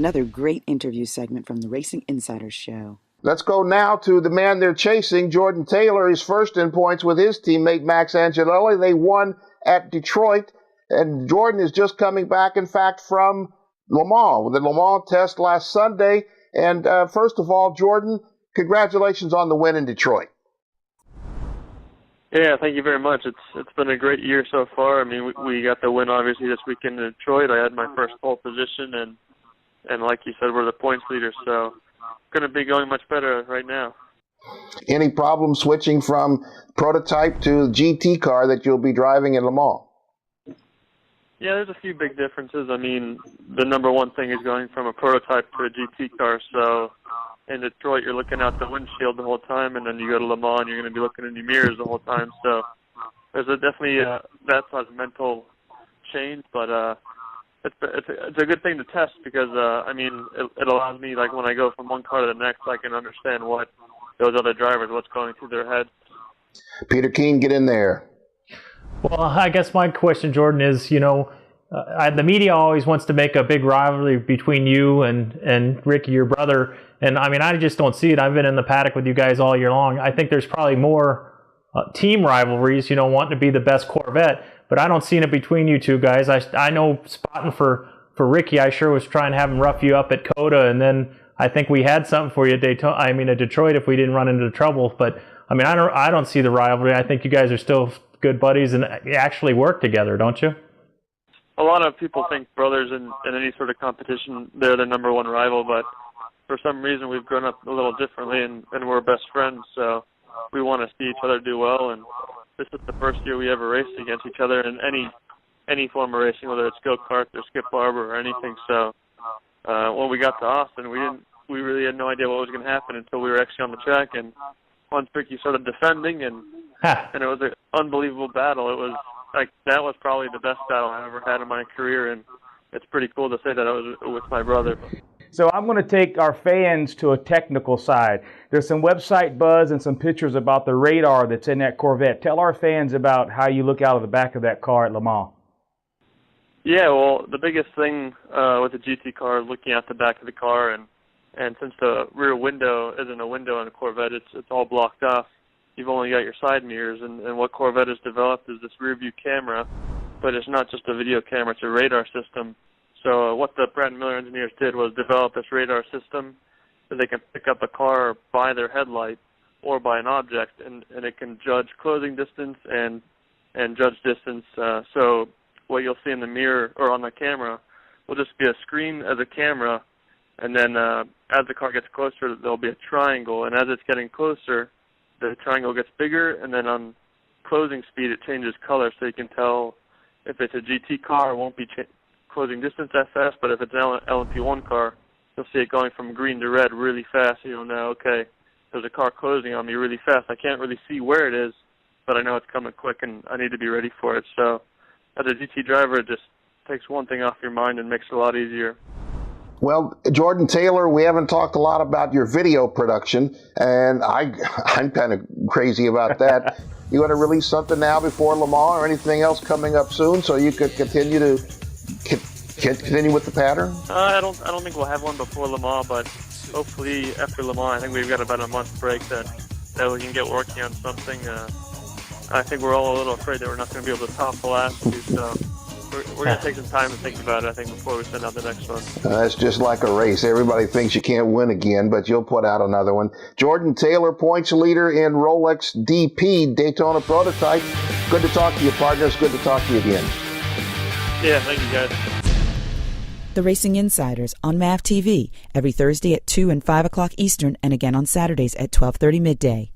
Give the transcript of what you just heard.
another great interview segment from the Racing Insiders Show. Let's go now to the man they're chasing, Jordan Taylor. He's first in points with his teammate Max Angelelli. They won at Detroit, and Jordan is just coming back, in fact, from Le Mans, the Le Mans test last Sunday. And first of all, Jordan, congratulations on the win in Detroit. Yeah, thank you very much. It's been a great year so far. I mean, we got the win obviously this weekend in Detroit. I had my first pole position, and like you said, we're the points leaders, so going to be going much better right now. Any problem switching from prototype to GT car that you'll be driving in Le Mans? Yeah, there's a few big differences. I mean, the number one thing is going from a prototype to a GT car. So in Detroit, you're looking out the windshield the whole time, and then you go to Le Mans, you're going to be looking in your mirrors the whole time. So there's definitely that's a mental change, but it's a good thing to test because I mean it allows me, like, when I go from one car to the next, I can understand what those other drivers, what's going through their heads. Peter Keane, get in there. Well, I guess my question, Jordan, is, the media always wants to make a big rivalry between you and Ricky, your brother. And, I mean, I just don't see it. I've been in the paddock with you guys all year long. I think there's probably more team rivalries, wanting to be the best Corvette. But I don't see it between you two guys. I know spotting for Ricky, I sure was trying to have him rough you up at Coda. And then I think we had something for you at Detroit if we didn't run into trouble. But, I mean, I don't see the rivalry. I think you guys are still good buddies and actually work together, don't you? A lot of people think brothers in any sort of competition, they're the number one rival, but for some reason we've grown up a little differently and we're best friends, so we want to see each other do well, and this is the first year we ever raced against each other in any form of racing, whether it's go-kart or Skip Barber or anything. So when we got to Austin, we really had no idea what was going to happen until we were actually on the track, and once Ricky started defending, and it was an unbelievable battle. It was like, that was probably the best battle I've ever had in my career, and it's pretty cool to say that I was with my brother. So I'm going to take our fans to a technical side. There's some website buzz and some pictures about the radar that's in that Corvette. Tell our fans about how you look out of the back of that car at Le Mans. Yeah, well, the biggest thing with the GT car is looking at the back of the car, and since the rear window isn't a window in a Corvette, it's all blocked off. You've only got your side mirrors, and what Corvette has developed is this rear view camera, but it's not just a video camera, it's a radar system. So what the Brad Miller engineers did was develop this radar system so they can pick up a car by their headlight or by an object, and it can judge closing distance and judge distance. So what you'll see in the mirror or on the camera will just be a screen as a camera, and then as the car gets closer, there'll be a triangle, and as it's getting closer, the triangle gets bigger, and then on closing speed, it changes color, so you can tell if it's a GT car, it won't be closing distance that fast, but if it's an LMP1 car, you'll see it going from green to red really fast, so you'll know, okay, there's a car closing on me really fast. I can't really see where it is, but I know it's coming quick, and I need to be ready for it. So as a GT driver, it just takes one thing off your mind and makes it a lot easier. Well, Jordan Taylor, we haven't talked a lot about your video production, and I'm kind of crazy about that. You want to release something now before Le Mans or anything else coming up soon so you could continue with the pattern? I don't think we'll have one before Le Mans, but hopefully after Le Mans, I think we've got about a month break that we can get working on something. I think we're all a little afraid that we're not going to be able to top the last two, so we're going to take some time to think about it, I think, before we send out the next one. It's just like a race. Everybody thinks you can't win again, but you'll put out another one. Jordan Taylor, points leader in Rolex DP, Daytona Prototype. Good to talk to you, partners. Good to talk to you again. Yeah, thank you, guys. The Racing Insiders on MAV TV every Thursday at 2 and 5 o'clock Eastern, and again on Saturdays at 12:30 midday.